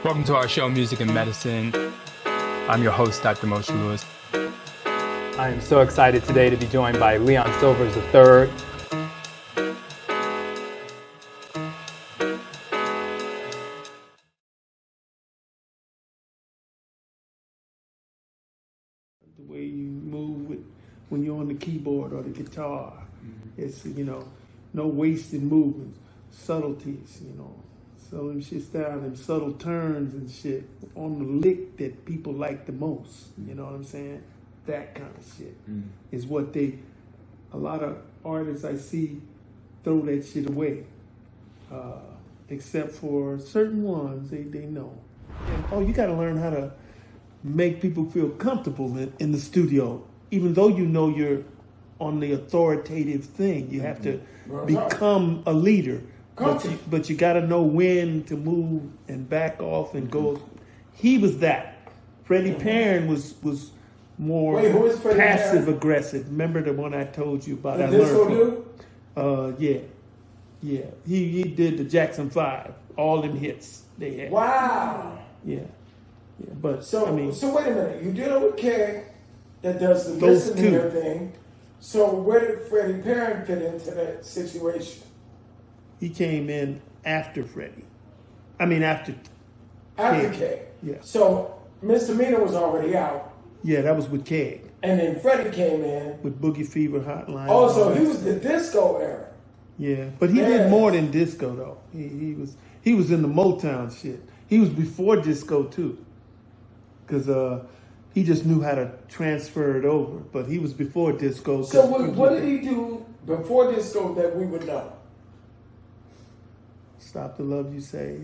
Welcome to our show, Music and Medicine. I'm your host, Dr. Moshe Lewis. I am so excited today to be joined by Leon Sylvers III. The way you move when you're on the keyboard or the guitar, it's, no wasted movements, subtleties, So them shits down, them subtle turns and shit on the lick that people like the most. You know what I'm saying? That kind of shit is what a lot of artists I see throw that shit away. Except for certain ones, they know. And, you gotta learn how to make people feel comfortable in the studio. Even though you know you're on the authoritative thing, you have to become a leader. But you got to know when to move and back off and go. He was that. Freddie Perrin was more passive aggressive. Remember the one I told you about? Yeah. He did the Jackson 5, all them hits they had. Wow. Yeah. But so wait a minute. You dealing with Keg that does the listening thing. So where did Freddie Perrin fit into that situation? He came in after Freddie. After Keg. Yeah. So Misdemeanor was already out. Yeah, that was with Keg. And then Freddie came in. With Boogie Fever Hotline. Oh, so he was the disco era. Yeah, but he did more than disco, though. He was in the Motown shit. He was before disco, too. Because he just knew how to transfer it over. But he was before disco. So what did he do before disco that we would know? Stop the Love You Say.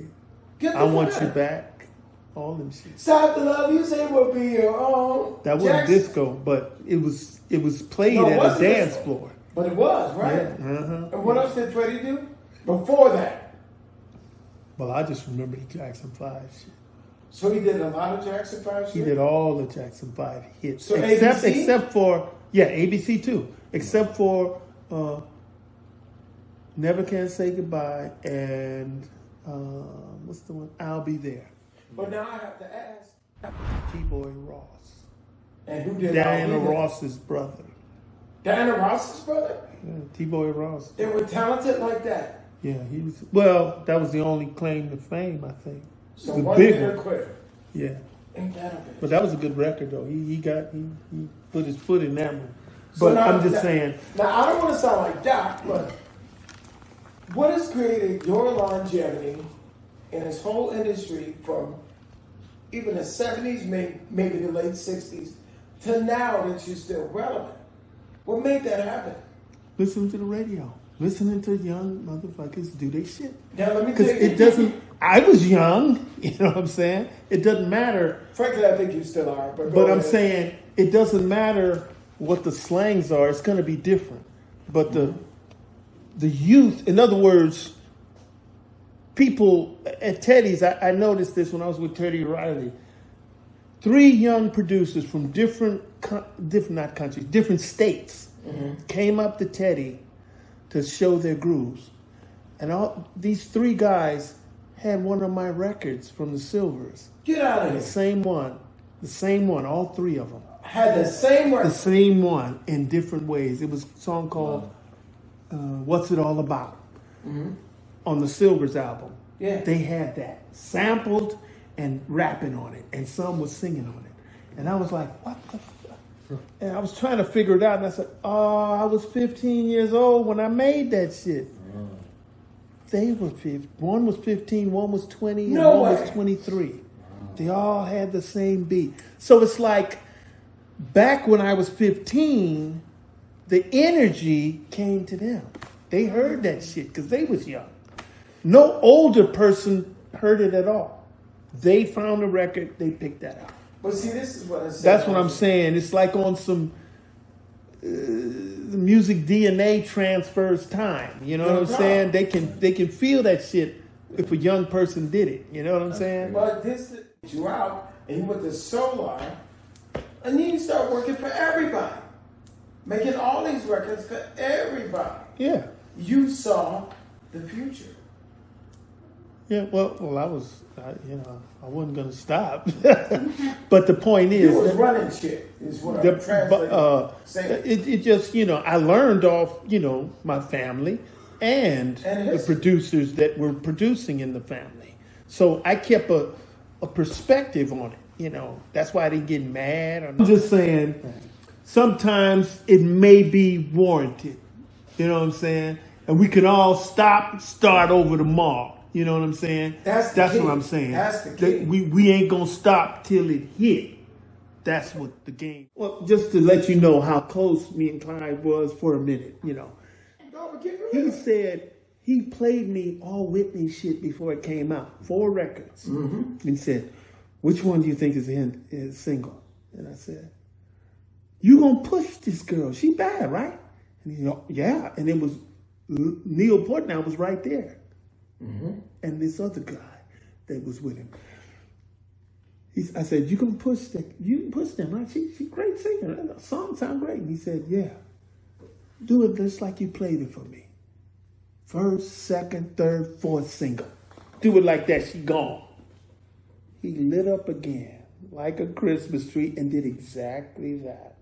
I Want You Back. All them shit. Stop the Love You Say will be your own. That wasn't disco, but it was played at a dance floor. But it was, right? Yeah, And what else did Freddie do before that? Well, I just remember the Jackson 5 shit. So he did a lot of Jackson 5 shit? He did all the Jackson 5 hits. So except for ABC too. Except for Never Can Say Goodbye and what's the one? I'll Be There. But now I have to ask. T-Boy Ross. And who did Diana Ross's brother. Diana Ross's brother? Yeah, T-Boy Ross. They were talented like that? Yeah, he was. Well, that was the only claim to fame, I think. So one hitter quitter. Yeah. Ain't that a bitch? But that was a good record, though. He put his foot in that one. But now, I'm just saying. Now, I don't want to sound like Doc, but what has created your longevity in this whole industry from even the 70s, maybe the late 60s, to now that you're still relevant? What made that happen? Listening to the radio. Listening to young motherfuckers do their shit. Now, let me tell you. Because it doesn't. I was young, you know what I'm saying? It doesn't matter. Frankly, I think you still are. But I'm saying it doesn't matter what the slangs are. It's going to be different. But the youth, in other words, people at Teddy's, I noticed this when I was with Teddy Riley. 3 young producers from different states came up to Teddy to show their grooves. And all these 3 guys had one of my records from the Sylvers. Get out of here. The same one, all 3 of them. Had the same record? The same one in different ways. It was a song called What's It All About on the Sylvers album. Yeah. They had that sampled and rapping on it, and some was singing on it. And I was like, what the fuck? And I was trying to figure it out, and I said, I was 15 years old when I made that shit. They were 15. One was 15, one was 20, and one was 23. They all had the same beat. So it's like, back when I was 15, the energy came to them. They heard that shit because they was young. No older person heard it at all. They found a record, they picked that out. But see, this is what I said. That's what I'm saying. It's like on some the music DNA transfers time. You know what I'm saying? They can feel that shit if a young person did it. You know what I'm saying? But this you out and you went to Solar, and then you start working for everybody, making all these records for everybody. Yeah. You saw the future. Yeah, well, I wasn't going to stop. But the point is, You was running shit, is what I'm saying. it just, I learned off, my family and the producers that were producing in the family. So I kept a perspective on it, That's why I didn't get mad. I'm just saying, sometimes it may be warranted, you know what I'm saying? And we can all start over tomorrow. You know what I'm saying? That's what I'm saying. That's the key. We ain't gonna stop till it hit. That's what the game. Well, just to let you know how close me and Clyde was for a minute, He said he played me all Whitney shit before it came out, 4 records. Mm-hmm. And said, "Which one do you think is single?" And I said, "You gonna push this girl? She bad, right?" And he said, "Yeah." And it was Neil Portnoy was right there. Mm-hmm. And this other guy that was with him. I said, "You can push them. You can push them, right? She's a great singer. The song sound great." And he said, "Yeah. Do it just like you played it for me. First, second, third, fourth single. Do it like that. She gone." He lit up again like a Christmas tree and did exactly that.